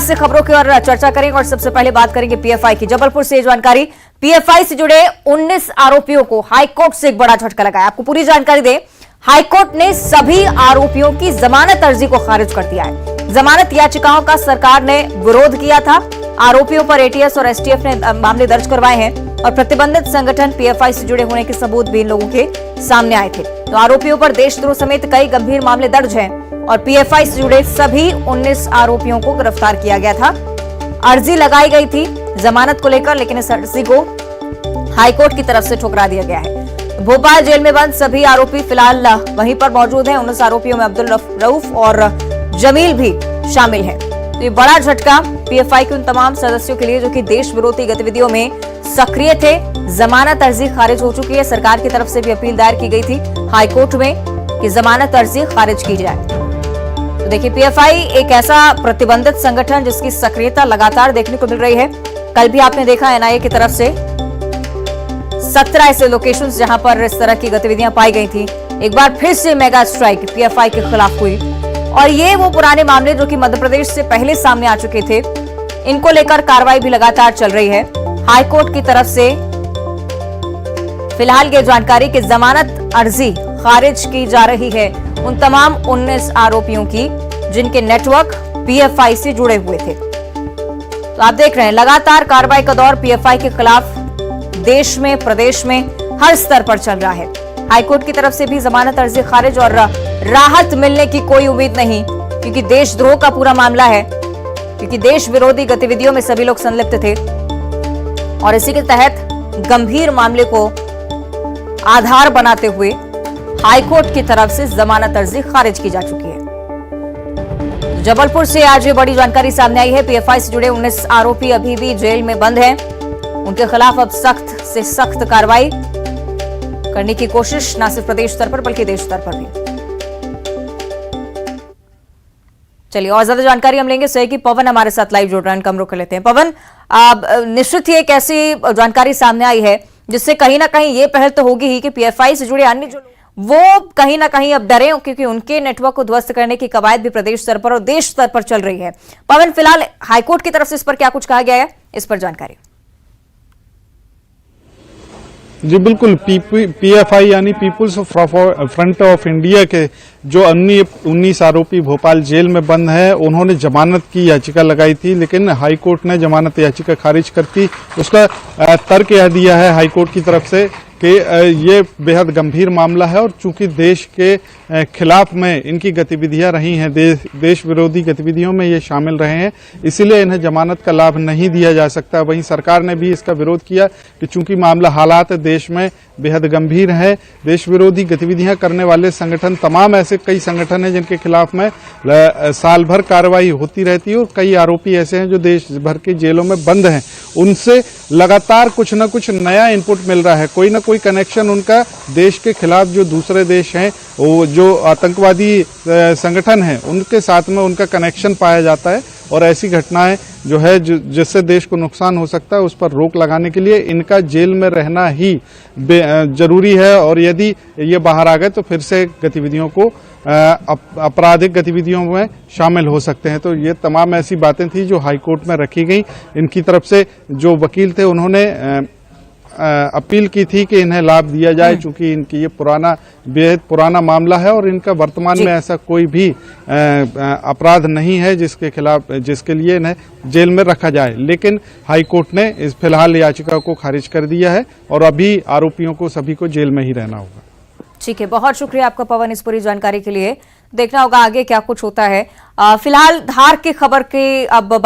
से खबरों की ओर चर्चा करेंगे और सबसे पहले बात करेंगे पीएफआई की। जबलपुर से जानकारी, पीएफआई से जुड़े 19 आरोपियों को हाईकोर्ट से एक बड़ा झटका लगा है। आपको पूरी जानकारी दें, हाईकोर्ट ने सभी आरोपियों की जमानत अर्जी को खारिज कर दिया है। जमानत याचिकाओं का सरकार ने विरोध किया था। आरोपियों पर एटीएस और एसटीएफ ने मामले दर्ज करवाए हैं और प्रतिबंधित संगठन पीएफआई से जुड़े होने के सबूत भी इन लोगों के सामने आए थे। तो आरोपियों पर देशद्रोह समेत कई गंभीर मामले दर्ज हैं और पीएफआई से जुड़े सभी 19 आरोपियों को गिरफ्तार किया गया था। अर्जी लगाई गई थी जमानत को लेकर, लेकिन इस अर्जी को हाईकोर्ट की तरफ से ठुकरा दिया गया है। भोपाल जेल में बंद सभी आरोपी फिलहाल वहीं पर मौजूद हैं। 19 आरोपियों में अब्दुल रऊफ और जमील भी शामिल हैं। तो ये बड़ा झटका पीएफआई के उन तमाम सदस्यों के लिए जो कि देश विरोधी गतिविधियों में सक्रिय थे। जमानत अर्जी खारिज हो चुकी है। सरकार की तरफ से भी अपील दायर की गई थी हाईकोर्ट में कि जमानत अर्जी खारिज की जाए। तो देखिए, पीएफआई एक ऐसा प्रतिबंधित संगठन जिसकी सक्रियता लगातार देखने को मिल रही है। कल भी आपने देखा एनआईए की तरफ से 17 ऐसे लोकेशंस जहां पर इस तरह की गतिविधियां पाई गई थी। एक बार फिर से मेगा स्ट्राइक पीएफआई के खिलाफ हुई और ये वो पुराने मामले जो कि मध्य प्रदेश से पहले सामने आ चुके थे, इनको लेकर कार्रवाई भी लगातार चल रही है। हाईकोर्ट की तरफ से फिलहाल ये जानकारी कि जमानत अर्जी खारिज की जा रही है उन तमाम 19 आरोपियों की जिनके नेटवर्क पीएफआई से जुड़े हुए थे। तो आप देख रहे हैं लगातार कार्रवाई का दौर पीएफआई के खिलाफ देश में, प्रदेश में हर स्तर पर चल रहा है। हाईकोर्ट की तरफ से भी जमानत अर्जी खारिज और राहत मिलने की कोई उम्मीद नहीं, क्योंकि देशद्रोह का पूरा मामला है, क्योंकि देश विरोधी गतिविधियों में सभी लोग संलिप्त थे और इसी के तहत गंभीर मामले को आधार बनाते हुए हाईकोर्ट की तरफ से जमानत अर्जी खारिज की जा चुकी है। जबलपुर से आज ये बड़ी जानकारी सामने आई है। पीएफआई से जुड़े 19 आरोपी अभी भी जेल में बंद हैं। उनके खिलाफ अब सख्त से सख्त कार्रवाई करने की कोशिश न सिर्फ प्रदेश स्तर पर बल्कि देश स्तर पर भी। चलिए और ज्यादा जानकारी हम लेंगे। सहयोगी पवन हमारे साथ लाइव जुड़ रहे हैं, कमरों कर लेते हैं। पवन, निश्चित ही एक ऐसी जानकारी सामने आई है जिससे कहीं ना कहीं ये पहल तो होगी ही कि पीएफआई से जुड़े अन्य जो वो कहीं ना कहीं अब डरे, क्योंकि उनके नेटवर्क को ध्वस्त करने की कवायद भी प्रदेश स्तर पर और देश स्तर पर चल रही है। पवन, फिलहाल हाईकोर्ट की तरफ से इस पर क्या कुछ कहा गया है, इस पर जानकारी। जी बिल्कुल, पीएफआई यानी पीपुल्स फ्रंट ऑफ इंडिया के जो 19 आरोपी भोपाल जेल में बंद हैं, उन्होंने जमानत की याचिका लगाई थी, लेकिन हाईकोर्ट ने जमानत याचिका खारिज करती। उसका तर्क यह दिया है हाईकोर्ट की तरफ से कि ये बेहद गंभीर मामला है और चूंकि देश के खिलाफ में इनकी गतिविधियां रही हैं, देश विरोधी गतिविधियों में ये शामिल रहे हैं, इसीलिए इन्हें जमानत का लाभ नहीं दिया जा सकता। वहीं सरकार ने भी इसका विरोध किया कि चूंकि मामला हालात देश में बेहद गंभीर है, देश विरोधी गतिविधियां करने वाले संगठन, तमाम ऐसे कई संगठन हैं जिनके खिलाफ में साल भर कार्रवाई होती रहती है और कई आरोपी ऐसे हैं जो देश भर के जेलों में बंद हैं। उनसे लगातार कुछ न कुछ नया इनपुट मिल रहा है, कोई ना कोई कनेक्शन उनका देश के खिलाफ जो दूसरे देश हैं, वो जो आतंकवादी संगठन हैं, उनके साथ में उनका कनेक्शन पाया जाता है और ऐसी घटनाएं जो है जिससे देश को नुकसान हो सकता है उस पर रोक लगाने के लिए इनका जेल में रहना ही जरूरी है। और यदि ये बाहर आ गए तो फिर से गतिविधियों को आपराधिक गतिविधियों में शामिल हो सकते हैं। तो ये तमाम ऐसी बातें थी जो हाईकोर्ट में रखी गई। इनकी तरफ से जो वकील थे उन्होंने अपील की थी कि इन्हें लाभ दिया जाए, चूंकि इनकी ये बेहद पुराना मामला है और इनका वर्तमान में ऐसा कोई भी अपराध नहीं है जिसके लिए इन्हें जेल में रखा जाए। लेकिन हाईकोर्ट ने इस फिलहाल याचिका को खारिज कर दिया है और अभी आरोपियों को सभी को जेल में ही रहना होगा। ठीक है, बहुत शुक्रिया आपका पवन इस पूरी जानकारी के लिए। देखना होगा आगे क्या कुछ होता है। फिलहाल धार की खबर की अब